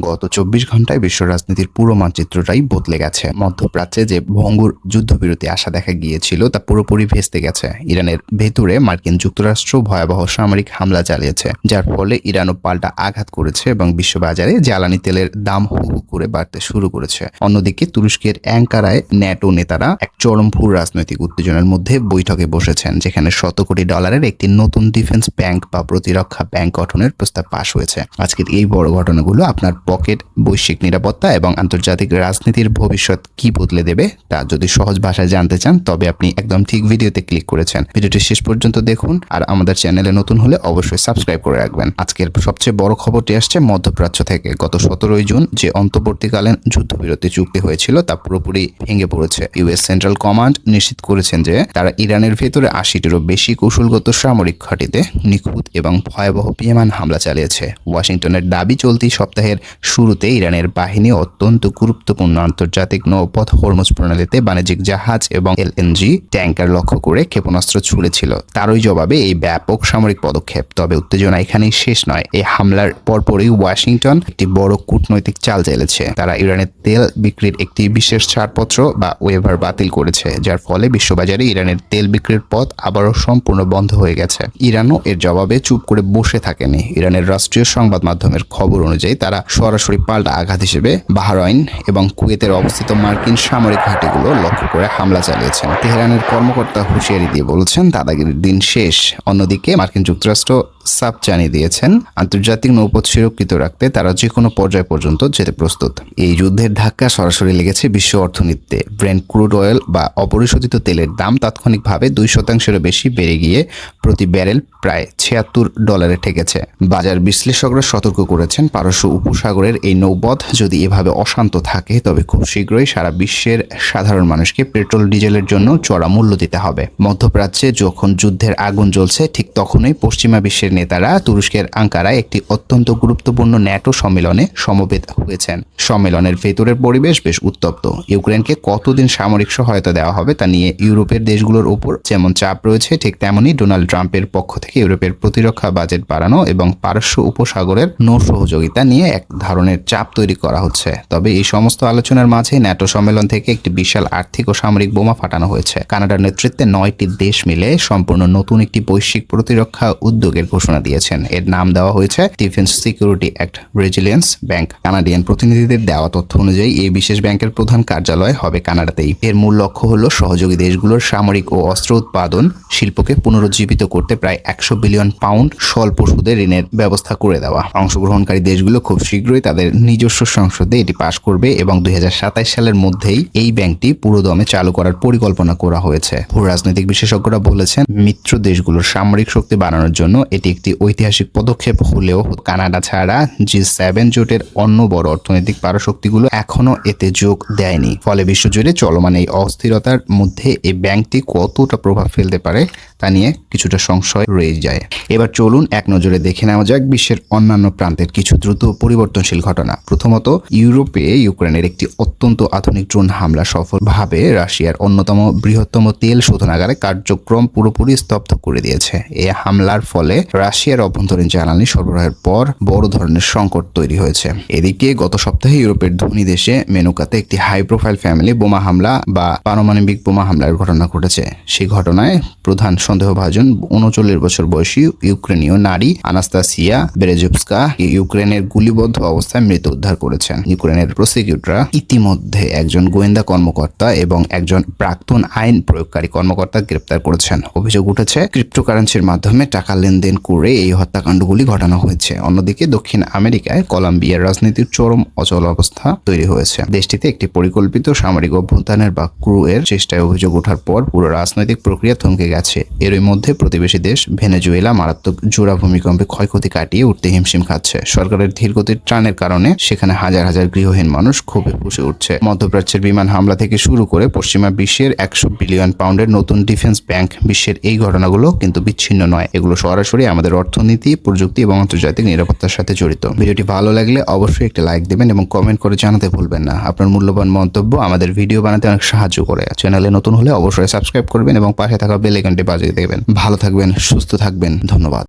গত ২৪ ঘন্টায় বিশ্ব রাজনীতির পুরো মানচিত্রটাই বদলে গেছে। মধ্যপ্রাচ্যে যে ভঙ্গুর যুদ্ধবিরতি আশা দেখা গিয়েছিল তা পুরোপুরি ভেস্তে গেছে। ইরানের ভেতরে মার্কিন যুক্তরাষ্ট্র ভয়াবহ সামরিক হামলা চালিয়েছে, যার ফলে ইরানও পাল্টা আঘাত করেছে এবং বিশ্ববাজারে জ্বালানি তেলের দাম হু হু করে বাড়তে শুরু করেছে। অন্যদিকে তুরস্কের অ্যাঙ্কারায় ন্যাটো নেতারা এক চরম ভূ রাজনৈতিক উত্তেজনার মধ্যে বৈঠকে বসেছেন, যেখানে $100 কোটি একটি নতুন ডিফেন্স ব্যাংক বা প্রতিরক্ষা ব্যাংক গঠনের প্রস্তাব পাশ হয়েছে। আজকের এই বড় ঘটনাগুলো আপনার পকেট, বৈশ্বিক নিরাপত্তা এবং আন্তর্জাতিক রাজনীতির ভবিষ্যৎ কি বদলে দেবে তা যদি সহজ ভাষায় জানতে চান, তবে আপনি একদম ঠিক ভিডিওতে ক্লিক করেছেন। ভিডিওটি শেষ পর্যন্ত দেখুন, আর আমাদের চ্যানেলে নতুন হলে অবশ্যই সাবস্ক্রাইব করে রাখবেন। আজকের সবচেয়ে বড় খবরটি আসছে মধ্যপ্রাচ্য থেকে। গত 17 জুন যে অন্তর্বর্তীকালীন যুদ্ধবিরতি চুক্তি হয়েছিল তা পুরোপুরি ভেঙে পড়েছে। ইউএস সেন্ট্রাল কমান্ড নিশ্চিত করেছেন যে তারা ইরানের ভেতরে 80টিরও বেশি কৌশলগত সামরিক ঘাঁটিতে নিখুঁত এবং ভয়াবহ বিমান হামলা চালিয়েছে। ওয়াশিংটনের দাবি, চলতি সপ্তাহের শুরুতে ইরানের বাহিনী অত্যন্ত গুরুত্বপূর্ণ আন্তর্জাতিক নৌপথ হরমুজ প্রণালীতে বাণিজ্যিক জাহাজ এবং এলএনজি ট্যাঙ্কার লক্ষ্য করে ক্ষেপণাস্ত্র ছুড়েছিল। তারই জবাবে এই ব্যাপক সামরিক পদক্ষেপ। তবে উত্তেজনা এখানেই শেষ নয়। এই হামলার পরপরই ওয়াশিংটন একটি বড় কূটনৈতিক চাল চালিয়েছে। তারা ইরানের তেল বিক্রির একটি বিশেষ ছাড়পত্র বা ওয়েভার বাতিল করেছে, যার ফলে বিশ্ববাজারে ইরানের তেল বিক্রির পথ আবারও সম্পূর্ণ বন্ধ হয়ে গেছে। ইরানও এর জবাবে চুপ করে বসে থাকেনি। ইরানের রাষ্ট্রীয় সংবাদ মাধ্যমের খবর অনুযায়ী তারা সরাসরি পাল্টা আঘাত হিসেবে বাহরাইন এবং কুয়েতের অবস্থিত মার্কিন সামরিক ঘাঁটিগুলো লক্ষ্য করে হামলা চালিয়েছেন। তেহরানের কর্মকর্তা হুঁশিয়ারি দিয়ে বলেছেন দাদাগিরির দিন শেষ। অন্যদিকে মার্কিন যুক্তরাষ্ট্র সাপ জানিয়ে দিয়েছেন আন্তর্জাতিক নৌপথ সুরক্ষিত রাখতে তারা যে কোনো পর্যায় পর্যন্ত যেতে প্রস্তুত। এই যুদ্ধের ধাক্কা সরাসরি লেগেছে বিশ্ব অর্থনীতিতে। ব্রেন্ট ক্রুড অয়েল বা অপরিশোধিত তেলের দাম তাৎক্ষণিকভাবে 2% বেশি বেড়ে গিয়ে প্রতি ব্যারেল প্রায় $76 ঠেকেছে। বাজার বিশ্লেষকরা সতর্ক করেছেন, পারস্য উপসাগরের এই নৌপথ যদি এভাবে অশান্ত থাকে তবে খুব শীঘ্রই সারা বিশ্বের সাধারণ মানুষকে পেট্রোল ডিজেলের জন্য চড়া মূল্য দিতে হবে। মধ্যপ্রাচ্যে যখন যুদ্ধের আগুন জ্বলছে, ঠিক তখনই পশ্চিমা বিশ্বের নেতারা তুরস্কের আঙ্কারায় একটি অত্যন্ত গুরুত্বপূর্ণ ন্যাটো সম্মেলনে সমবেত হয়েছেন। সম্মেলনের ভেতরের পরিবেশ বেশ উত্তপ্ত। ইউক্রেনকে কতদিন সামরিক সহায়তা দেওয়া হবে তা নিয়ে ইউরোপের দেশগুলোর উপর যেমন চাপ রয়েছে, ঠিক তেমনি ডোনাল্ড ট্রাম্পের পক্ষ থেকে ইউরোপের প্রতিরক্ষা বাজেট বাড়ানো এবং পারস্য উপসাগরের নৌ সহযোগিতা নিয়ে এক ধরনের চাপ তৈরি করা হচ্ছে। তবে এই সমস্ত আলোচনার মাঝে ন্যাটো সম্মেলন থেকে একটি বিশাল আর্থিক ও সামরিক বোমা ফাটানো হয়েছে। কানাডার নেতৃত্বে 9টি দেশ মিলে সম্পূর্ণ নতুন একটি বৈশ্বিক প্রতিরক্ষা উদ্যোগের ঘোষণা দিয়েছেন। এর নাম দেওয়া হয়েছে defence security act resilience bank. Canadian প্রতিনিধিদের দেওয়া তথ্য অনুযায়ী এই বিশেষ ব্যাংকের প্রধান কার্যালয় হবে কানাডাতেই। এর মূল লক্ষ্য হল সহযোগী দেশগুলোর সামরিক ও অস্ত্র উৎপাদন শিল্পকে পুনরুজ্জীবিত করতে প্রায় $100 বিলিয়ন স্বল্প সুদে ঋণের ব্যবস্থা করে দেওয়া। অংশগ্রহণকারী দেশগুলো খুব শীঘ্রই তাদের নিজস্ব সংসদে এটি পাশ করবে এবং 2027 সালের মধ্যেই এই ব্যাংকটি পুরোদমে চালু করার পরিকল্পনা করা হয়েছে। ভূ রাজনৈতিক বিশেষজ্ঞরা বলেছেন, মিত্র দেশগুলোর সামরিক শক্তি বাড়ানোর জন্য এটি একটি ঐতিহাসিক পদক্ষেপ হলেও কানাডা ছাড়া G7 জোটের অন্য বড় অর্থনৈতিক পারশক্তিগুলো এখনো এতে যোগ দেয়নি। ফলে বিশ্বজুড়ে চলমান এই অস্থিরতার মধ্যে এই ব্যাংকটি কতটা প্রভাব ফেলতে পারে তা নিয়ে কিছুটা সংশয় রয়ে যায়। এবার চলুন এক নজরে দেখে নেওয়া যাক বিশ্বের অন্যান্য প্রান্তের কিছু দ্রুত পরিবর্তনশীল ঘটনা। প্রথমত, ইউরোপে ইউক্রেনের একটি অত্যন্ত আধুনিক ড্রোন হামলা সফলভাবে রাশিয়ার অন্যতম বৃহত্তম তেল শোধনাগারে কার্যক্রম পুরোপুরি স্তব্ধ করে দিয়েছে। এই হামলার ফলে রাশিয়ার অভ্যন্তরীণ জ্বালানি সরবরাহের পর বড় ধরনের সংকট তৈরি হয়েছে। এদিকে গত সপ্তাহে ইউরোপের ধনী দেশে মেনুকাতে একটি হাই প্রোফাইল ফ্যামিলি বোমা হামলা বা পারমাণবিক বোমা হামলার ঘটনা ঘটেছে। সেই ঘটনায় প্রধান সন্দেহভাজন 39 বছর বয়সী ইউক্রেনীয় নারী আনাস্তাসিয়া বেরেজেভস্কা ইউক্রেনের গুলিবদ্ধ অবস্থায় মৃত উদ্ধার করেছেন। ইউক্রেনের প্রসিকিউটররা ইতিমধ্যে একজন গোয়েন্দা কর্মকর্তা এবং একজন প্রাক্তন আইন প্রয়োগকারী কর্মকর্তা গ্রেপ্তার করেছেন। অভিযোগ উঠেছে ক্রিপ্টোকারেন্সির মাধ্যমে টাকা লেনদেন করে এই হত্যাকাণ্ডগুলি ঘটানো হয়েছে। অন্যদিকে দক্ষিণ আমেরিকায় কলম্বিয়ার রাজনীতির চরম অচল অবস্থা তৈরি হয়েছে। দেশটিতে একটি পরিকল্পিত সামরিক অভ্যুত্থানের বা ক্রু এর চেষ্টায় অভিযোগ ওঠার পর পুরো রাজনৈতিক প্রক্রিয়া থমকে গেছে। এরই মধ্যে প্রতিবেশী দেশ ভেনেজুয়েলা মারাত্মক জোড়া ভূমিকম্পে ক্ষয়ক্ষতি কাটিয়ে উঠতে হিমশিম খাচ্ছে। সরকারের ধীরগতির ত্রাণের কারণে সেখানে হাজার হাজার গৃহহীন মানুষ ক্ষোভে ফুঁসে উঠছে। মধ্যপ্রাচ্যের বিমান হামলা থেকে শুরু করে পশ্চিমা বিশ্বের $100 বিলিয়ন নতুন ডিফেন্স ব্যাংক, বিশ্বের এই ঘটনাগুলো কিন্তু বিচ্ছিন্ন নয়। এগুলো সরাসরি আমাদের অর্থনীতি, প্রযুক্তি এবং আন্তর্জাতিক নিরাপত্তার সাথে জড়িত। ভিডিওটি ভালো লাগলে অবশ্যই একটা লাইক দেবেন এবং কমেন্ট করে জানাতে ভুলবেন না। আপনার মূল্যবান মন্তব্য আমাদের ভিডিও বানাতে অনেক সাহায্য করে। চ্যানেলে নতুন হলে অবশ্যই সাবস্ক্রাইব করবেন এবং পাশে থাকা বেল আইকনটি বাজিয়ে দেবেন। ভালো থাকবেন, সুস্থ থাকবেন। ধন্যবাদ।